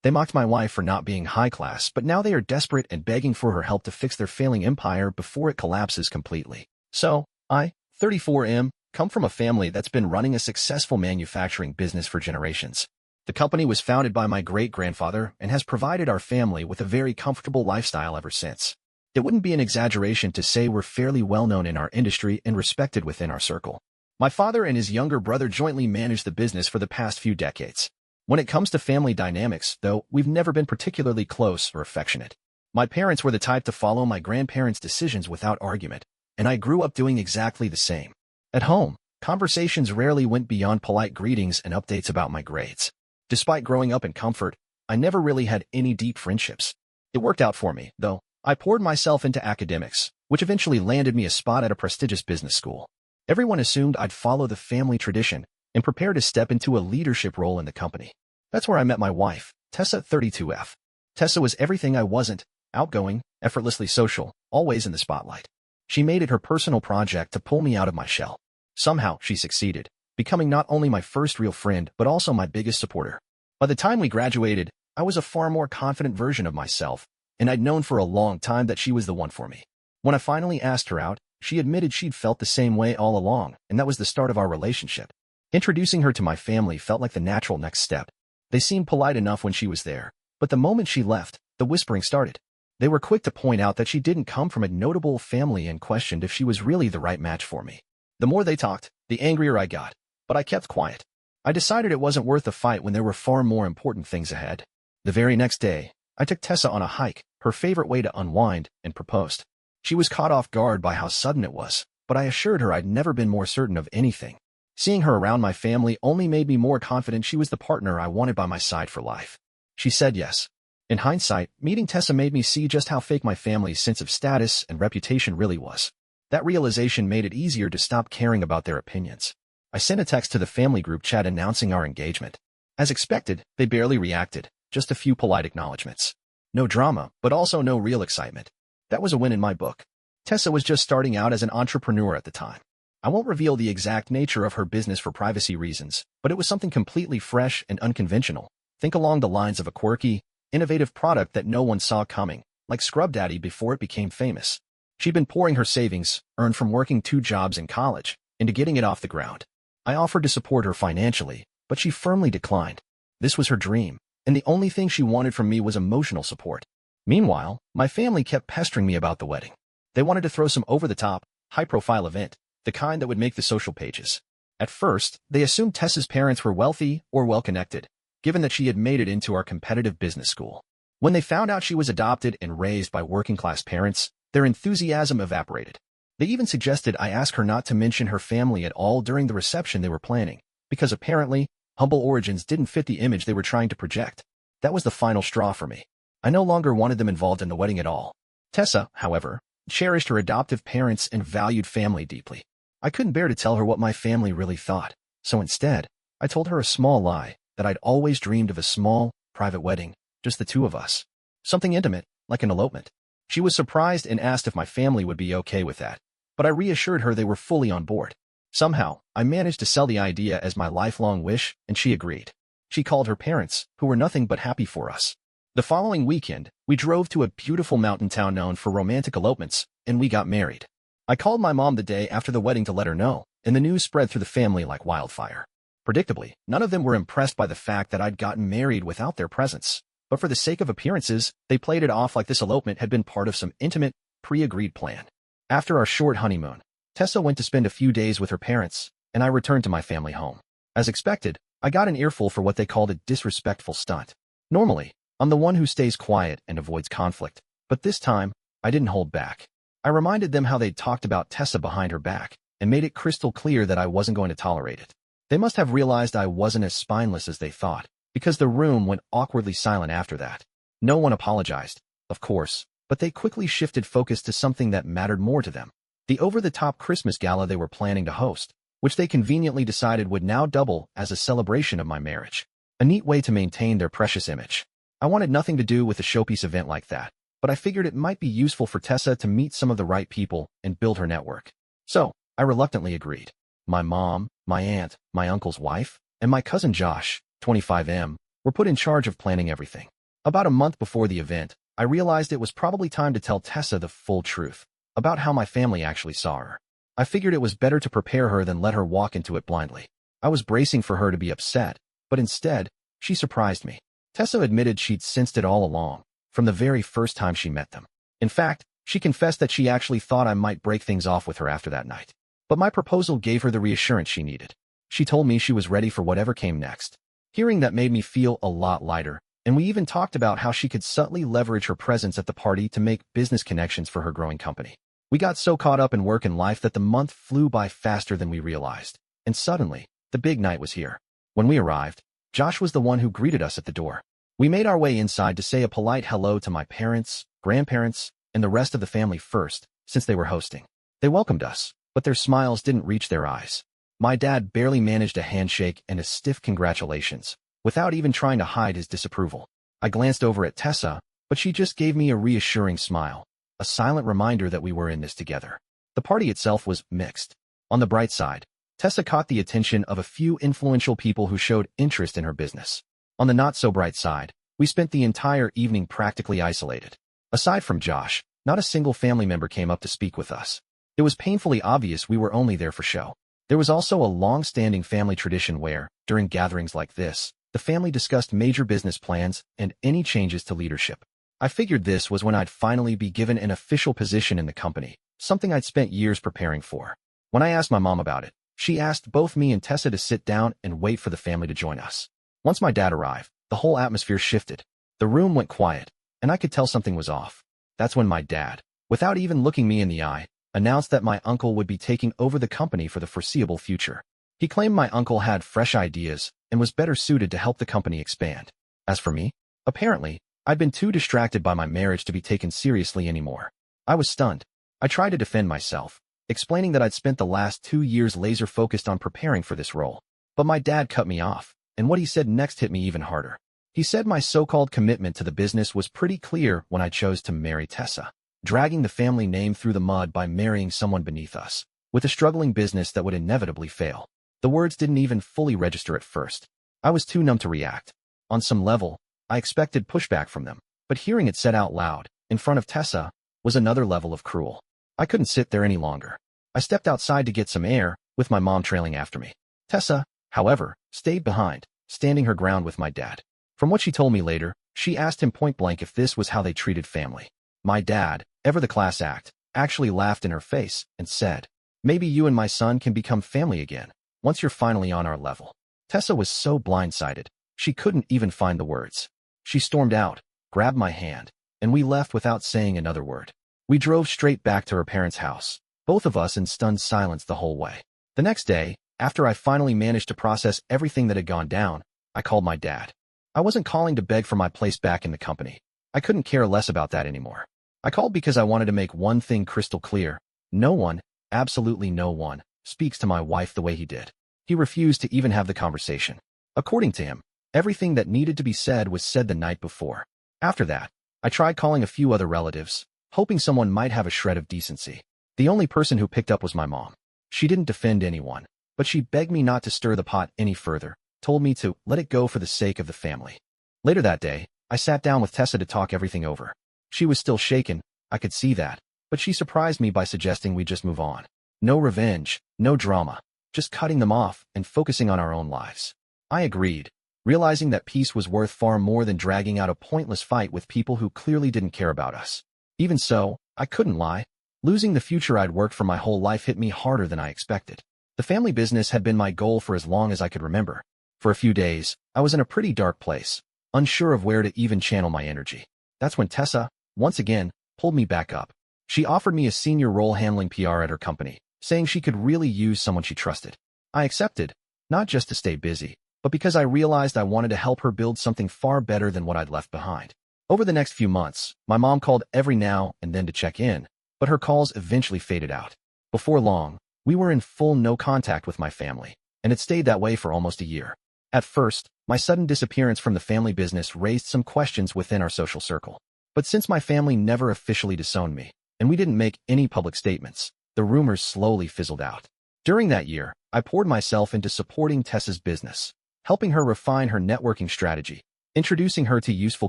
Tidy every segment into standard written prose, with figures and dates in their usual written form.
They mocked my wife for not being high class, but now they are desperate and begging for her help to fix their failing empire before it collapses completely. So, I, 34M, come from a family that's been running a successful manufacturing business for generations. The company was founded by my great-grandfather and has provided our family with a very comfortable lifestyle ever since. It wouldn't be an exaggeration to say we're fairly well-known in our industry and respected within our circle. My father and his younger brother jointly managed the business for the past few decades. When it comes to family dynamics, though, we've never been particularly close or affectionate. My parents were the type to follow my grandparents' decisions without argument, and I grew up doing exactly the same. At home, conversations rarely went beyond polite greetings and updates about my grades. Despite growing up in comfort, I never really had any deep friendships. It worked out for me, though. I poured myself into academics, which eventually landed me a spot at a prestigious business school. Everyone assumed I'd follow the family tradition and prepare to step into a leadership role in the company. That's where I met my wife, Tessa, 32F. Tessa was everything I wasn't: outgoing, effortlessly social, always in the spotlight. She made it her personal project to pull me out of my shell. Somehow, she succeeded, becoming not only my first real friend but also my biggest supporter. By the time we graduated, I was a far more confident version of myself, and I'd known for a long time that she was the one for me. When I finally asked her out, she admitted she'd felt the same way all along, and that was the start of our relationship. Introducing her to my family felt like the natural next step. They seemed polite enough when she was there, but the moment she left, the whispering started. They were quick to point out that she didn't come from a notable family and questioned if she was really the right match for me. The more they talked, the angrier I got, but I kept quiet. I decided it wasn't worth the fight when there were far more important things ahead. The very next day, I took Tessa on a hike, her favorite way to unwind, and proposed. She was caught off guard by how sudden it was, but I assured her I'd never been more certain of anything. Seeing her around my family only made me more confident she was the partner I wanted by my side for life. She said yes. In hindsight, meeting Tessa made me see just how fake my family's sense of status and reputation really was. That realization made it easier to stop caring about their opinions. I sent a text to the family group chat announcing our engagement. As expected, they barely reacted, just a few polite acknowledgments. No drama, but also no real excitement. That was a win in my book. Tessa was just starting out as an entrepreneur at the time. I won't reveal the exact nature of her business for privacy reasons, but it was something completely fresh and unconventional. Think along the lines of a quirky, innovative product that no one saw coming, like Scrub Daddy before it became famous. She'd been pouring her savings, earned from working 2 jobs in college, into getting it off the ground. I offered to support her financially, but she firmly declined. This was her dream, and the only thing she wanted from me was emotional support. Meanwhile, my family kept pestering me about the wedding. They wanted to throw some over-the-top, high-profile event, the kind that would make the social pages. At first, they assumed Tessa's parents were wealthy or well-connected, given that she had made it into our competitive business school. When they found out she was adopted and raised by working-class parents, their enthusiasm evaporated. They even suggested I ask her not to mention her family at all during the reception they were planning, because apparently, humble origins didn't fit the image they were trying to project. That was the final straw for me. I no longer wanted them involved in the wedding at all. Tessa, however, cherished her adoptive parents and valued family deeply. I couldn't bear to tell her what my family really thought, so instead, I told her a small lie, that I'd always dreamed of a small, private wedding, just the 2 of us. Something intimate, like an elopement. She was surprised and asked if my family would be okay with that, but I reassured her they were fully on board. Somehow, I managed to sell the idea as my lifelong wish, and she agreed. She called her parents, who were nothing but happy for us. The following weekend, we drove to a beautiful mountain town known for romantic elopements, and we got married. I called my mom the day after the wedding to let her know, and the news spread through the family like wildfire. Predictably, none of them were impressed by the fact that I'd gotten married without their presence, but for the sake of appearances, they played it off like this elopement had been part of some intimate, pre-agreed plan. After our short honeymoon, Tessa went to spend a few days with her parents, and I returned to my family home. As expected, I got an earful for what they called a disrespectful stunt. Normally, I'm the one who stays quiet and avoids conflict, but this time, I didn't hold back. I reminded them how they'd talked about Tessa behind her back, and made it crystal clear that I wasn't going to tolerate it. They must have realized I wasn't as spineless as they thought, because the room went awkwardly silent after that. No one apologized, of course, but they quickly shifted focus to something that mattered more to them: the over-the-top Christmas gala they were planning to host, which they conveniently decided would now double as a celebration of my marriage. A neat way to maintain their precious image. I wanted nothing to do with a showpiece event like that, but I figured it might be useful for Tessa to meet some of the right people and build her network. So, I reluctantly agreed. My mom, my aunt, my uncle's wife, and my cousin Josh, 25M, were put in charge of planning everything. About a month before the event, I realized it was probably time to tell Tessa the full truth about how my family actually saw her. I figured it was better to prepare her than let her walk into it blindly. I was bracing for her to be upset, but instead, she surprised me. Tessa admitted she'd sensed it all along, from the very first time she met them. In fact, she confessed that she actually thought I might break things off with her after that night. But my proposal gave her the reassurance she needed. She told me she was ready for whatever came next. Hearing that made me feel a lot lighter, and we even talked about how she could subtly leverage her presence at the party to make business connections for her growing company. We got so caught up in work and life that the month flew by faster than we realized. And suddenly, the big night was here. When we arrived, Josh was the one who greeted us at the door. We made our way inside to say a polite hello to my parents, grandparents, and the rest of the family first, since they were hosting. They welcomed us, but their smiles didn't reach their eyes. My dad barely managed a handshake and a stiff congratulations, without even trying to hide his disapproval. I glanced over at Tessa, but she just gave me a reassuring smile, a silent reminder that we were in this together. The party itself was mixed. On the bright side, Tessa caught the attention of a few influential people who showed interest in her business. On the not-so-bright side, we spent the entire evening practically isolated. Aside from Josh, not a single family member came up to speak with us. It was painfully obvious we were only there for show. There was also a long-standing family tradition where, during gatherings like this, the family discussed major business plans and any changes to leadership. I figured this was when I'd finally be given an official position in the company, something I'd spent years preparing for. When I asked my mom about it, she asked both me and Tessa to sit down and wait for the family to join us. Once my dad arrived, the whole atmosphere shifted. The room went quiet, and I could tell something was off. That's when my dad, without even looking me in the eye, announced that my uncle would be taking over the company for the foreseeable future. He claimed my uncle had fresh ideas and was better suited to help the company expand. As for me, apparently, I'd been too distracted by my marriage to be taken seriously anymore. I was stunned. I tried to defend myself, explaining that I'd spent the last 2 years laser-focused on preparing for this role. But my dad cut me off, and what he said next hit me even harder. He said my so-called commitment to the business was pretty clear when I chose to marry Tessa, dragging the family name through the mud by marrying someone beneath us, with a struggling business that would inevitably fail. The words didn't even fully register at first. I was too numb to react. On some level, I expected pushback from them, but hearing it said out loud, in front of Tessa, was another level of cruel. I couldn't sit there any longer. I stepped outside to get some air, with my mom trailing after me. Tessa, however, stayed behind, standing her ground with my dad. From what she told me later, she asked him point-blank if this was how they treated family. My dad, ever the class act, actually laughed in her face and said, "Maybe you and my son can become family again, once you're finally on our level." Tessa was so blindsided, she couldn't even find the words. She stormed out, grabbed my hand, and we left without saying another word. We drove straight back to her parents' house, both of us in stunned silence the whole way. The next day, after I finally managed to process everything that had gone down, I called my dad. I wasn't calling to beg for my place back in the company. I couldn't care less about that anymore. I called because I wanted to make one thing crystal clear. No one, absolutely no one, speaks to my wife the way he did. He refused to even have the conversation. According to him, everything that needed to be said was said the night before. After that, I tried calling a few other relatives, hoping someone might have a shred of decency. The only person who picked up was my mom. She didn't defend anyone, but she begged me not to stir the pot any further, told me to let it go for the sake of the family. Later that day, I sat down with Tessa to talk everything over. She was still shaken, I could see that, but she surprised me by suggesting we just move on. No revenge, no drama, just cutting them off and focusing on our own lives. I agreed, realizing that peace was worth far more than dragging out a pointless fight with people who clearly didn't care about us. Even so, I couldn't lie. Losing the future I'd worked for my whole life hit me harder than I expected. The family business had been my goal for as long as I could remember. For a few days, I was in a pretty dark place, unsure of where to even channel my energy. That's when Tessa, once again, pulled me back up. She offered me a senior role handling PR at her company, saying she could really use someone she trusted. I accepted, not just to stay busy, but because I realized I wanted to help her build something far better than what I'd left behind. Over the next few months, my mom called every now and then to check in, but her calls eventually faded out. Before long, we were in full no contact with my family, and it stayed that way for almost a year. At first, my sudden disappearance from the family business raised some questions within our social circle. But since my family never officially disowned me, and we didn't make any public statements, the rumors slowly fizzled out. During that year, I poured myself into supporting Tessa's business, helping her refine her networking strategy, introducing her to useful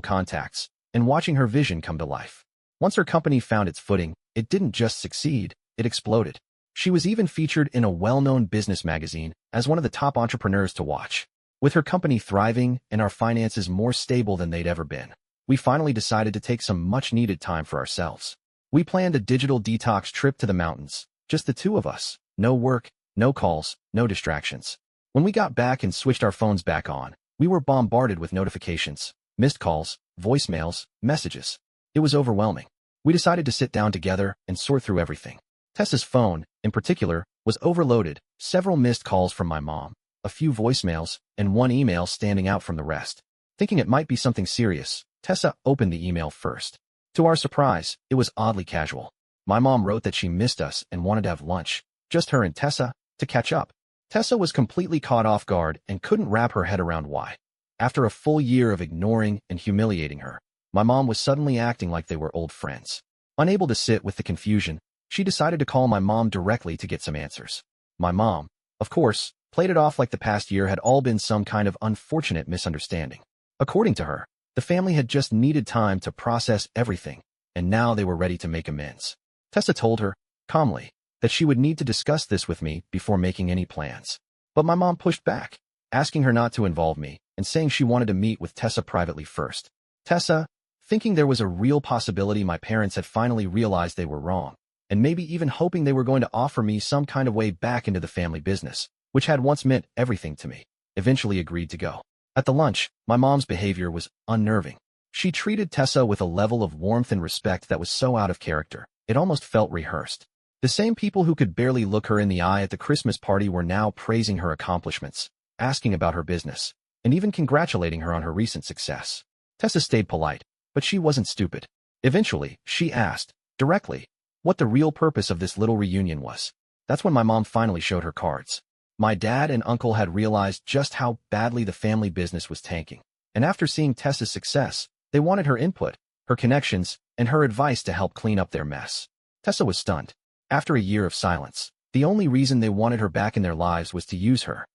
contacts, and watching her vision come to life. Once her company found its footing, it didn't just succeed, it exploded. She was even featured in a well-known business magazine as one of the top entrepreneurs to watch. With her company thriving and our finances more stable than they'd ever been, we finally decided to take some much-needed time for ourselves. We planned a digital detox trip to the mountains, just the two of us. No work, no calls, no distractions. When we got back and switched our phones back on, we were bombarded with notifications, missed calls, voicemails, messages. It was overwhelming. We decided to sit down together and sort through everything. Tessa's phone, in particular, was overloaded, several missed calls from my mom, a few voicemails, and one email standing out from the rest. Thinking it might be something serious, Tessa opened the email first. To our surprise, it was oddly casual. My mom wrote that she missed us and wanted to have lunch, just her and Tessa, to catch up. Tessa was completely caught off guard and couldn't wrap her head around why. After a full year of ignoring and humiliating her, my mom was suddenly acting like they were old friends. Unable to sit with the confusion, she decided to call my mom directly to get some answers. My mom, of course, played it off like the past year had all been some kind of unfortunate misunderstanding. According to her, the family had just needed time to process everything, and now they were ready to make amends. Tessa told her, calmly, that she would need to discuss this with me before making any plans. But my mom pushed back, asking her not to involve me and saying she wanted to meet with Tessa privately first. Tessa, thinking there was a real possibility my parents had finally realized they were wrong, and maybe even hoping they were going to offer me some kind of way back into the family business, which had once meant everything to me, eventually agreed to go. At the lunch, my mom's behavior was unnerving. She treated Tessa with a level of warmth and respect that was so out of character, it almost felt rehearsed. The same people who could barely look her in the eye at the Christmas party were now praising her accomplishments, asking about her business, and even congratulating her on her recent success. Tessa stayed polite, but she wasn't stupid. Eventually, she asked, directly, what the real purpose of this little reunion was. That's when my mom finally showed her cards. My dad and uncle had realized just how badly the family business was tanking, and after seeing Tessa's success, they wanted her input, her connections, and her advice to help clean up their mess. Tessa was stunned. After a year of silence, the only reason they wanted her back in their lives was to use her.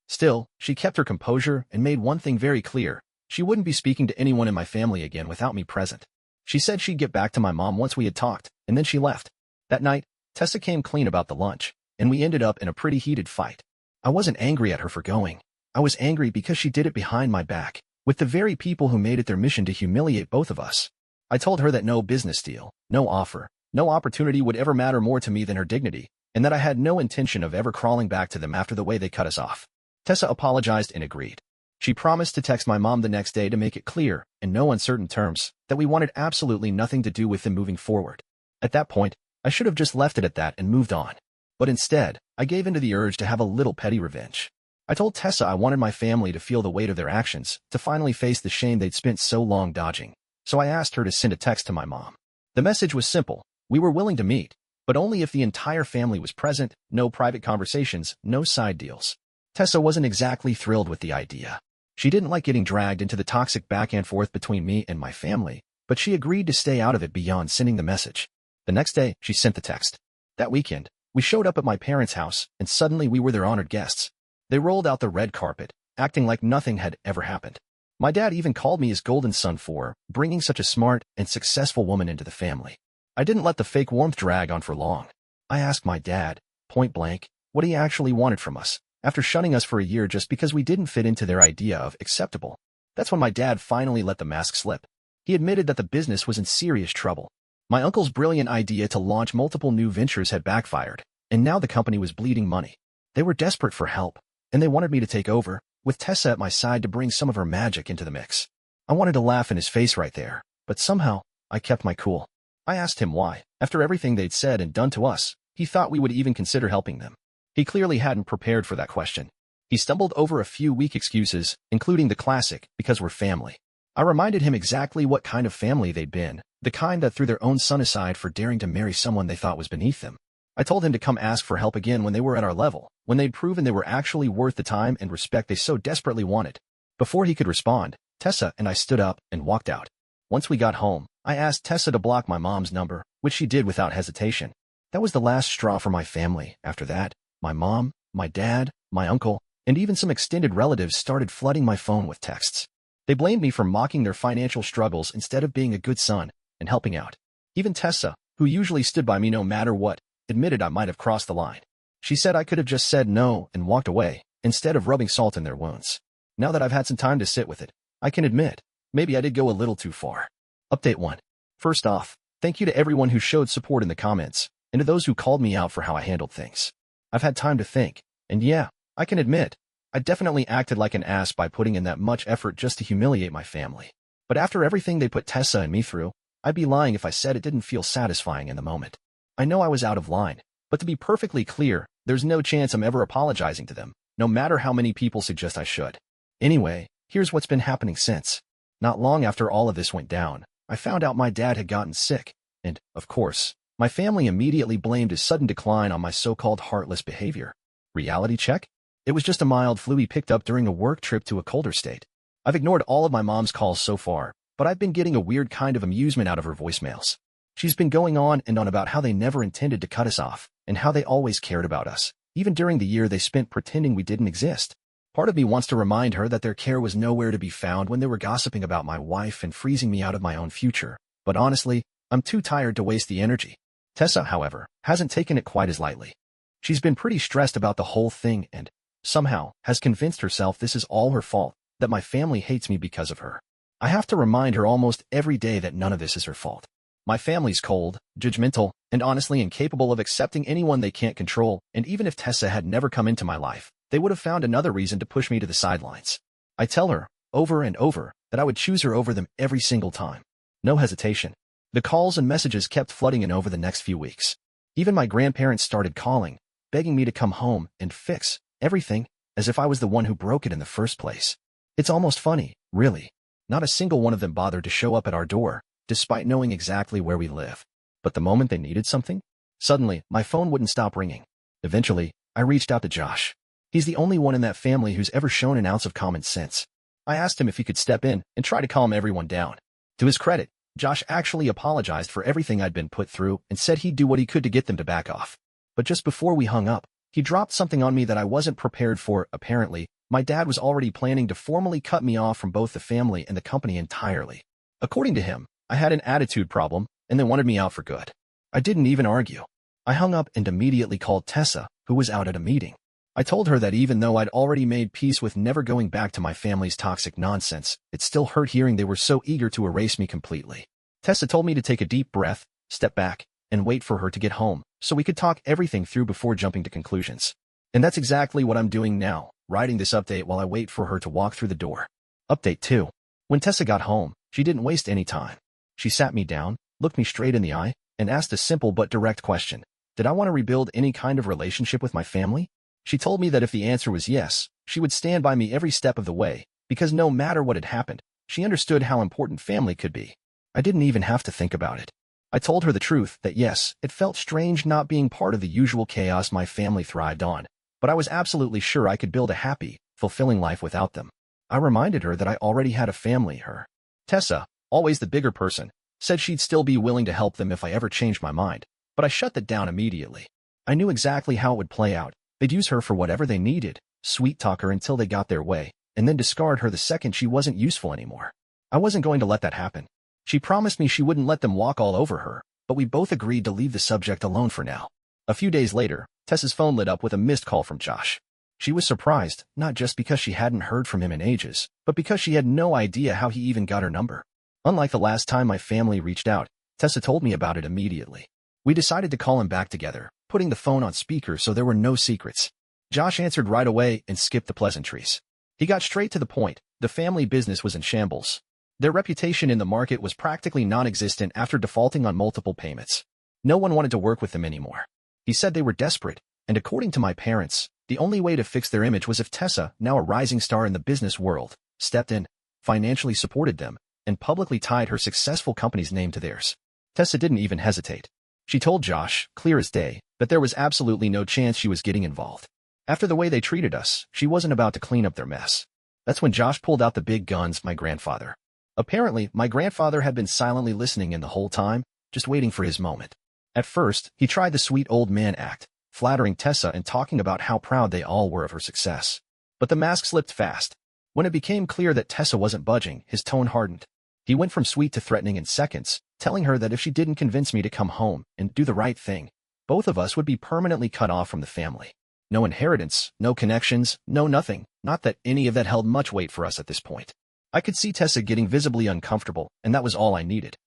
Still, she kept her composure and made one thing very clear. She wouldn't be speaking to anyone in my family again without me present. She said she'd get back to my mom once we had talked, and then she left. That night, Tessa came clean about the lunch, and we ended up in a pretty heated fight. I wasn't angry at her for going. I was angry because she did it behind my back, with the very people who made it their mission to humiliate both of us. I told her that no business deal, no offer, no opportunity would ever matter more to me than her dignity, and that I had no intention of ever crawling back to them after the way they cut us off. Tessa apologized and agreed. She promised to text my mom the next day to make it clear, in no uncertain terms, that we wanted absolutely nothing to do with them moving forward. At that point, I should have just left it at that and moved on. But instead, I gave in to the urge to have a little petty revenge. I told Tessa I wanted my family to feel the weight of their actions, to finally face the shame they'd spent so long dodging. So I asked her to send a text to my mom. The message was simple. We were willing to meet, but only if the entire family was present, no private conversations, no side deals. Tessa wasn't exactly thrilled with the idea. She didn't like getting dragged into the toxic back and forth between me and my family, but she agreed to stay out of it beyond sending the message. The next day, she sent the text. That weekend, we showed up at my parents' house, and suddenly we were their honored guests. They rolled out the red carpet, acting like nothing had ever happened. My dad even called me his golden son for bringing such a smart and successful woman into the family. I didn't let the fake warmth drag on for long. I asked my dad, point blank, what he actually wanted from us, after shunning us for a year just because we didn't fit into their idea of acceptable. That's when my dad finally let the mask slip. He admitted that the business was in serious trouble. My uncle's brilliant idea to launch multiple new ventures had backfired, and now the company was bleeding money. They were desperate for help, and they wanted me to take over, with Tessa at my side to bring some of her magic into the mix. I wanted to laugh in his face right there, but somehow, I kept my cool. I asked him why, after everything they'd said and done to us, he thought we would even consider helping them. He clearly hadn't prepared for that question. He stumbled over a few weak excuses, including the classic, because we're family. I reminded him exactly what kind of family they'd been, the kind that threw their own son aside for daring to marry someone they thought was beneath them. I told him to come ask for help again when they were at our level, when they'd proven they were actually worth the time and respect they so desperately wanted. Before he could respond, Tessa and I stood up and walked out. Once we got home, I asked Tessa to block my mom's number, which she did without hesitation. That was the last straw for my family. After that, my mom, my dad, my uncle, and even some extended relatives started flooding my phone with texts. They blamed me for mocking their financial struggles instead of being a good son and helping out. Even Tessa, who usually stood by me no matter what, admitted I might have crossed the line. She said I could have just said no and walked away, instead of rubbing salt in their wounds. Now that I've had some time to sit with it, I can admit, maybe I did go a little too far. Update 1. First off, thank you to everyone who showed support in the comments, and to those who called me out for how I handled things. I've had time to think, and yeah, I can admit, I definitely acted like an ass by putting in that much effort just to humiliate my family. But after everything they put Tessa and me through, I'd be lying if I said it didn't feel satisfying in the moment. I know I was out of line, but to be perfectly clear, there's no chance I'm ever apologizing to them, no matter how many people suggest I should. Anyway, here's what's been happening since. Not long after all of this went down, I found out my dad had gotten sick, and, of course, my family immediately blamed his sudden decline on my so-called heartless behavior. Reality check? It was just a mild flu he picked up during a work trip to a colder state. I've ignored all of my mom's calls so far, but I've been getting a weird kind of amusement out of her voicemails. She's been going on and on about how they never intended to cut us off, and how they always cared about us, even during the year they spent pretending we didn't exist. Part of me wants to remind her that their care was nowhere to be found when they were gossiping about my wife and freezing me out of my own future, but honestly, I'm too tired to waste the energy. Tessa, however, hasn't taken it quite as lightly. She's been pretty stressed about the whole thing and, somehow, has convinced herself this is all her fault, that my family hates me because of her. I have to remind her almost every day that none of this is her fault. My family's cold, judgmental, and honestly incapable of accepting anyone they can't control, and even if Tessa had never come into my life, they would have found another reason to push me to the sidelines. I tell her, over and over, that I would choose her over them every single time. No hesitation. The calls and messages kept flooding in over the next few weeks. Even my grandparents started calling, begging me to come home and fix everything, as if I was the one who broke it in the first place. It's almost funny, really. Not a single one of them bothered to show up at our door, despite knowing exactly where we live. But the moment they needed something, suddenly, my phone wouldn't stop ringing. Eventually, I reached out to Josh. He's the only one in that family who's ever shown an ounce of common sense. I asked him if he could step in and try to calm everyone down. To his credit, Josh actually apologized for everything I'd been put through and said he'd do what he could to get them to back off. But just before we hung up, he dropped something on me that I wasn't prepared for. Apparently, my dad was already planning to formally cut me off from both the family and the company entirely. According to him, I had an attitude problem, and they wanted me out for good. I didn't even argue. I hung up and immediately called Tessa, who was out at a meeting. I told her that even though I'd already made peace with never going back to my family's toxic nonsense, it still hurt hearing they were so eager to erase me completely. Tessa told me to take a deep breath, step back, and wait for her to get home, so we could talk everything through before jumping to conclusions. And that's exactly what I'm doing now, writing this update while I wait for her to walk through the door. Update 2. When Tessa got home, she didn't waste any time. She sat me down, looked me straight in the eye, and asked a simple but direct question. Did I want to rebuild any kind of relationship with my family? She told me that if the answer was yes, she would stand by me every step of the way, because no matter what had happened, she understood how important family could be. I didn't even have to think about it. I told her the truth that yes, it felt strange not being part of the usual chaos my family thrived on, but I was absolutely sure I could build a happy, fulfilling life without them. I reminded her that I already had a family. Her, Tessa, always the bigger person, said she'd still be willing to help them if I ever changed my mind, but I shut that down immediately. I knew exactly how it would play out. They'd use her for whatever they needed, sweet-talk her until they got their way, and then discard her the second she wasn't useful anymore. I wasn't going to let that happen. She promised me she wouldn't let them walk all over her, but we both agreed to leave the subject alone for now. A few days later, Tessa's phone lit up with a missed call from Josh. She was surprised, not just because she hadn't heard from him in ages, but because she had no idea how he even got her number. Unlike the last time my family reached out, Tessa told me about it immediately. We decided to call him back together, putting the phone on speaker so there were no secrets. Josh answered right away and skipped the pleasantries. He got straight to the point. The family business was in shambles. Their reputation in the market was practically non-existent after defaulting on multiple payments. No one wanted to work with them anymore. He said they were desperate, and according to my parents, the only way to fix their image was if Tessa, now a rising star in the business world, stepped in, financially supported them, and publicly tied her successful company's name to theirs. Tessa didn't even hesitate. She told Josh, clear as day, that there was absolutely no chance she was getting involved. After the way they treated us, she wasn't about to clean up their mess. That's when Josh pulled out the big guns, my grandfather. Apparently, my grandfather had been silently listening in the whole time, just waiting for his moment. At first, he tried the sweet old man act, flattering Tessa and talking about how proud they all were of her success. But the mask slipped fast. When it became clear that Tessa wasn't budging, his tone hardened. He went from sweet to threatening in seconds, telling her that if she didn't convince me to come home and do the right thing, both of us would be permanently cut off from the family. No inheritance, no connections, no nothing. Not that any of that held much weight for us at this point. I could see Tessa getting visibly uncomfortable, and that was all I needed.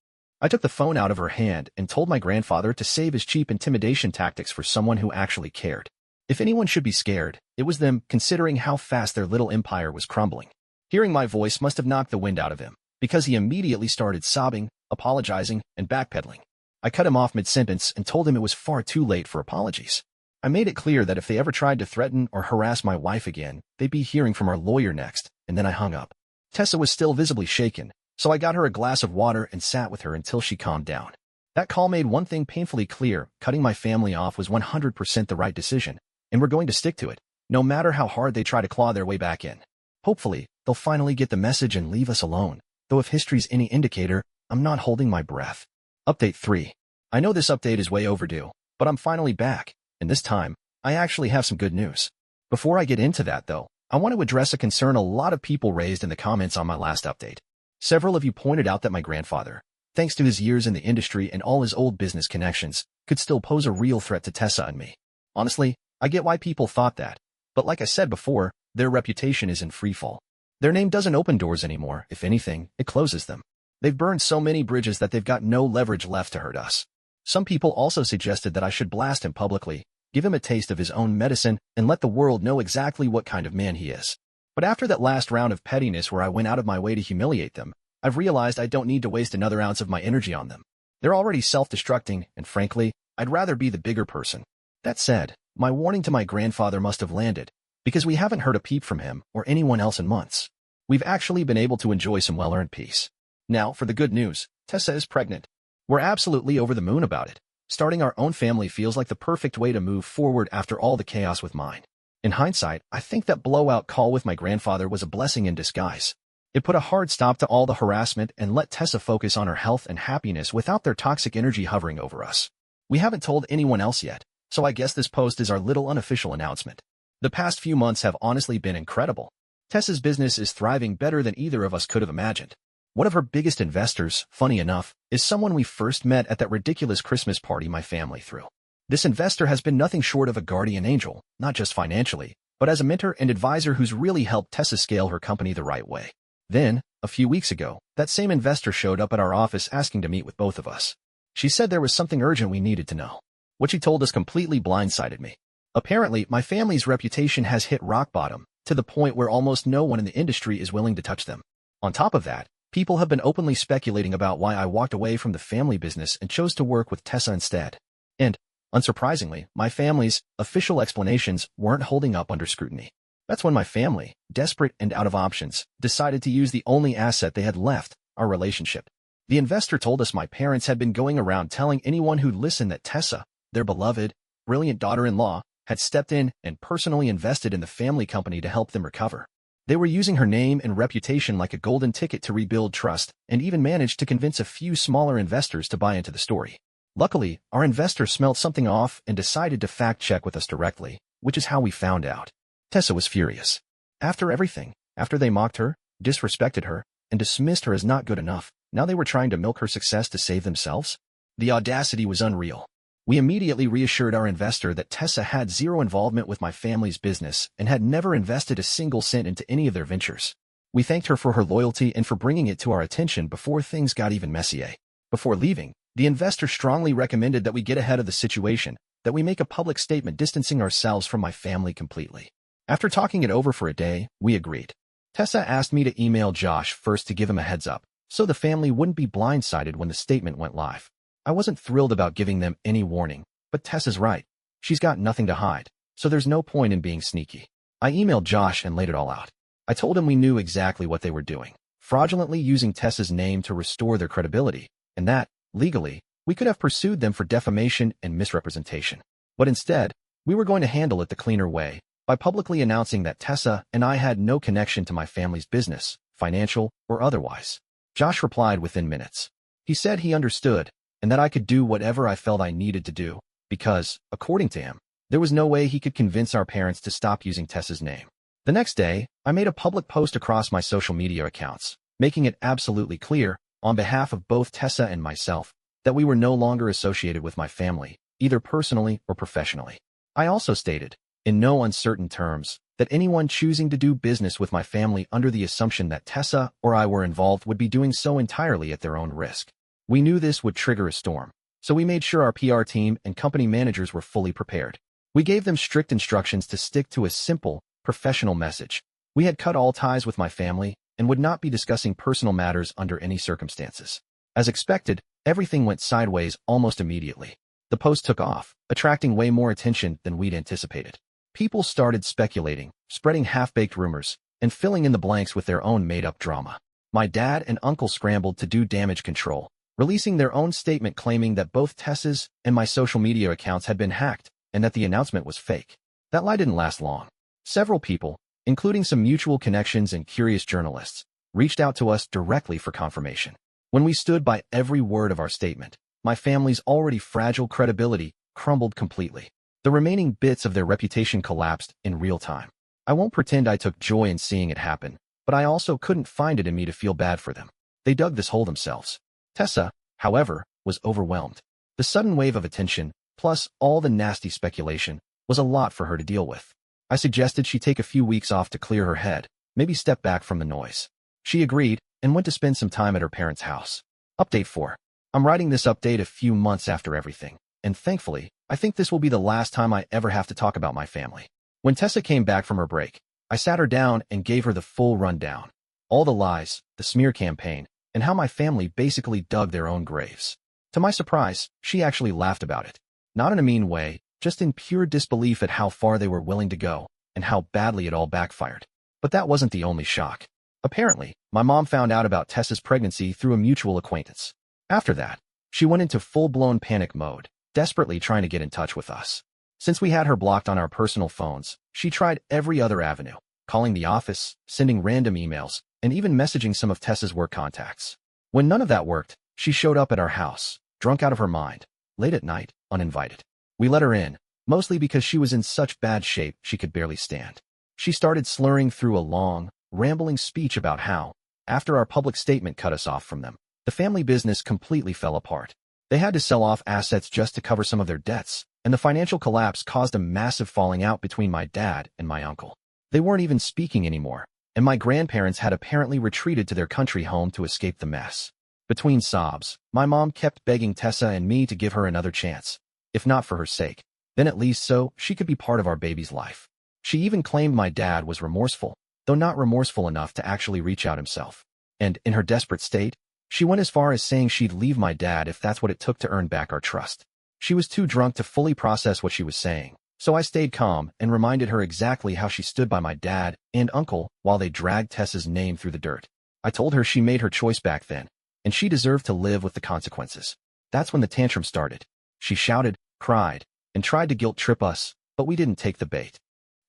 I took the phone out of her hand and told my grandfather to save his cheap intimidation tactics for someone who actually cared. If anyone should be scared, it was them, considering how fast their little empire was crumbling. Hearing my voice must have knocked the wind out of him, because he immediately started sobbing, apologizing, and backpedaling. I cut him off mid-sentence and told him it was far too late for apologies. I made it clear that if they ever tried to threaten or harass my wife again, they'd be hearing from our lawyer next, and then I hung up. Tessa was still visibly shaken, so I got her a glass of water and sat with her until she calmed down. That call made one thing painfully clear: cutting my family off was 100% the right decision, and we're going to stick to it, no matter how hard they try to claw their way back in. Hopefully, they'll finally get the message and leave us alone, though if history's any indicator, I'm not holding my breath. Update 3. I know this update is way overdue, but I'm finally back, and this time, I actually have some good news. Before I get into that, though, I want to address a concern a lot of people raised in the comments on my last update. Several of you pointed out that my grandfather, thanks to his years in the industry and all his old business connections, could still pose a real threat to Tessa and me. Honestly, I get why people thought that, but like I said before, their reputation is in freefall. Their name doesn't open doors anymore. If anything, it closes them. They've burned so many bridges that they've got no leverage left to hurt us. Some people also suggested that I should blast him publicly, give him a taste of his own medicine, and let the world know exactly what kind of man he is. But after that last round of pettiness where I went out of my way to humiliate them, I've realized I don't need to waste another ounce of my energy on them. They're already self-destructing, and frankly, I'd rather be the bigger person. That said, my warning to my grandfather must have landed, because we haven't heard a peep from him or anyone else in months. We've actually been able to enjoy some well-earned peace. Now, for the good news, Tessa is pregnant. We're absolutely over the moon about it. Starting our own family feels like the perfect way to move forward after all the chaos with mine. In hindsight, I think that blowout call with my grandfather was a blessing in disguise. It put a hard stop to all the harassment and let Tessa focus on her health and happiness without their toxic energy hovering over us. We haven't told anyone else yet, so I guess this post is our little unofficial announcement. The past few months have honestly been incredible. Tessa's business is thriving better than either of us could have imagined. One of her biggest investors, funny enough, is someone we first met at that ridiculous Christmas party my family threw. This investor has been nothing short of a guardian angel, not just financially, but as a mentor and advisor who's really helped Tessa scale her company the right way. Then, a few weeks ago, that same investor showed up at our office asking to meet with both of us. She said there was something urgent we needed to know. What she told us completely blindsided me. Apparently, my family's reputation has hit rock bottom, to the point where almost no one in the industry is willing to touch them. On top of that, people have been openly speculating about why I walked away from the family business and chose to work with Tessa instead. And, unsurprisingly, my family's official explanations weren't holding up under scrutiny. That's when my family, desperate and out of options, decided to use the only asset they had left, our relationship. The investor told us my parents had been going around telling anyone who'd listen that Tessa, their beloved, brilliant daughter-in-law, had stepped in and personally invested in the family company to help them recover. They were using her name and reputation like a golden ticket to rebuild trust, and even managed to convince a few smaller investors to buy into the story. Luckily, our investor smelled something off and decided to fact-check with us directly, which is how we found out. Tessa was furious. After everything, after they mocked her, disrespected her, and dismissed her as not good enough, now they were trying to milk her success to save themselves? The audacity was unreal. We immediately reassured our investor that Tessa had zero involvement with my family's business and had never invested a single cent into any of their ventures. We thanked her for her loyalty and for bringing it to our attention before things got even messier. Before leaving, the investor strongly recommended that we get ahead of the situation, that we make a public statement distancing ourselves from my family completely. After talking it over for a day, we agreed. Tessa asked me to email Josh first to give him a heads up, so the family wouldn't be blindsided when the statement went live. I wasn't thrilled about giving them any warning, but Tessa's right. She's got nothing to hide, so there's no point in being sneaky. I emailed Josh and laid it all out. I told him we knew exactly what they were doing, fraudulently using Tessa's name to restore their credibility, and that, legally, we could have pursued them for defamation and misrepresentation. But instead, we were going to handle it the cleaner way, by publicly announcing that Tessa and I had no connection to my family's business, financial or otherwise. Josh replied within minutes. He said he understood, and that I could do whatever I felt I needed to do, because, according to him, there was no way he could convince our parents to stop using Tessa's name. The next day, I made a public post across my social media accounts, making it absolutely clear, on behalf of both Tessa and myself, that we were no longer associated with my family, either personally or professionally. I also stated, in no uncertain terms, that anyone choosing to do business with my family under the assumption that Tessa or I were involved would be doing so entirely at their own risk. We knew this would trigger a storm, so we made sure our PR team and company managers were fully prepared. We gave them strict instructions to stick to a simple, professional message. We had cut all ties with my family and would not be discussing personal matters under any circumstances. As expected, everything went sideways almost immediately. The post took off, attracting way more attention than we'd anticipated. People started speculating, spreading half-baked rumors, and filling in the blanks with their own made-up drama. My dad and uncle scrambled to do damage control, releasing their own statement claiming that both Tessa's and my social media accounts had been hacked and that the announcement was fake. That lie didn't last long. Several people, including some mutual connections and curious journalists, reached out to us directly for confirmation. When we stood by every word of our statement, my family's already fragile credibility crumbled completely. The remaining bits of their reputation collapsed in real time. I won't pretend I took joy in seeing it happen, but I also couldn't find it in me to feel bad for them. They dug this hole themselves. Tessa, however, was overwhelmed. The sudden wave of attention, plus all the nasty speculation, was a lot for her to deal with. I suggested she take a few weeks off to clear her head, maybe step back from the noise. She agreed and went to spend some time at her parents' house. Update 4. I'm writing this update a few months after everything, and thankfully, I think this will be the last time I ever have to talk about my family. When Tessa came back from her break, I sat her down and gave her the full rundown. All the lies, the smear campaign, and how my family basically dug their own graves. To my surprise, she actually laughed about it. Not in a mean way, just in pure disbelief at how far they were willing to go, and how badly it all backfired. But that wasn't the only shock. Apparently, my mom found out about Tessa's pregnancy through a mutual acquaintance. After that, she went into full-blown panic mode, desperately trying to get in touch with us. Since we had her blocked on our personal phones, she tried every other avenue, calling the office, sending random emails, and even messaging some of Tessa's work contacts. When none of that worked, she showed up at our house, drunk out of her mind, late at night, uninvited. We let her in, mostly because she was in such bad shape she could barely stand. She started slurring through a long, rambling speech about how, after our public statement cut us off from them, the family business completely fell apart. They had to sell off assets just to cover some of their debts, and the financial collapse caused a massive falling out between my dad and my uncle. They weren't even speaking anymore, and my grandparents had apparently retreated to their country home to escape the mess. Between sobs, my mom kept begging Tessa and me to give her another chance, if not for her sake, then at least so she could be part of our baby's life. She even claimed my dad was remorseful, though not remorseful enough to actually reach out himself. And, in her desperate state, she went as far as saying she'd leave my dad if that's what it took to earn back our trust. She was too drunk to fully process what she was saying, so I stayed calm and reminded her exactly how she stood by my dad and uncle while they dragged Tessa's name through the dirt. I told her she made her choice back then, and she deserved to live with the consequences. That's when the tantrum started. She shouted, cried, and tried to guilt-trip us, but we didn't take the bait.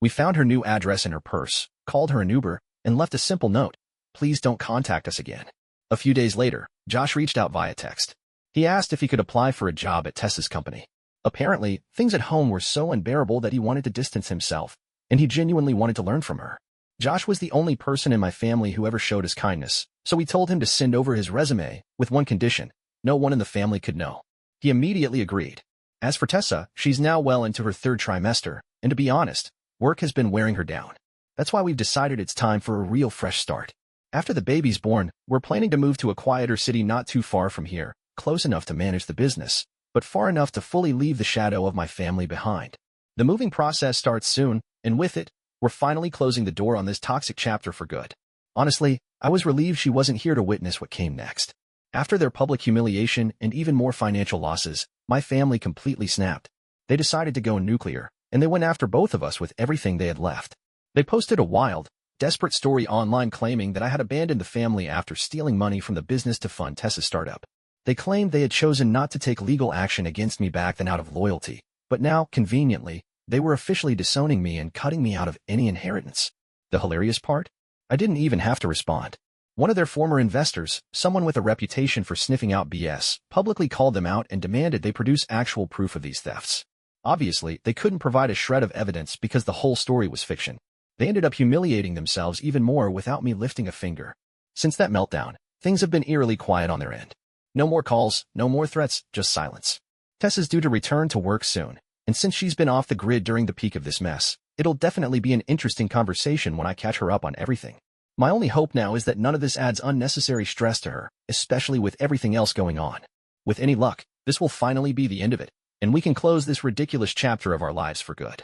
We found her new address in her purse, called her an Uber, and left a simple note: "Please don't contact us again." A few days later, Josh reached out via text. He asked if he could apply for a job at Tessa's company. Apparently, things at home were so unbearable that he wanted to distance himself, and he genuinely wanted to learn from her. Josh was the only person in my family who ever showed us kindness, so we told him to send over his resume, with one condition: no one in the family could know. He immediately agreed. As for Tessa, she's now well into her 3rd trimester, and to be honest, work has been wearing her down. That's why we've decided it's time for a real fresh start. After the baby's born, we're planning to move to a quieter city not too far from here, close enough to manage the business, but far enough to fully leave the shadow of my family behind. The moving process starts soon, and with it, we're finally closing the door on this toxic chapter for good. Honestly, I was relieved she wasn't here to witness what came next. After their public humiliation and even more financial losses, my family completely snapped. They decided to go nuclear, and they went after both of us with everything they had left. They posted a wild, desperate story online claiming that I had abandoned the family after stealing money from the business to fund Tessa's startup. They claimed they had chosen not to take legal action against me back then out of loyalty, but now, conveniently, they were officially disowning me and cutting me out of any inheritance. The hilarious part? I didn't even have to respond. One of their former investors, someone with a reputation for sniffing out BS, publicly called them out and demanded they produce actual proof of these thefts. Obviously, they couldn't provide a shred of evidence because the whole story was fiction. They ended up humiliating themselves even more without me lifting a finger. Since that meltdown, things have been eerily quiet on their end. No more calls, no more threats, just silence. Tess is due to return to work soon, and since she's been off the grid during the peak of this mess, it'll definitely be an interesting conversation when I catch her up on everything. My only hope now is that none of this adds unnecessary stress to her, especially with everything else going on. With any luck, this will finally be the end of it, and we can close this ridiculous chapter of our lives for good.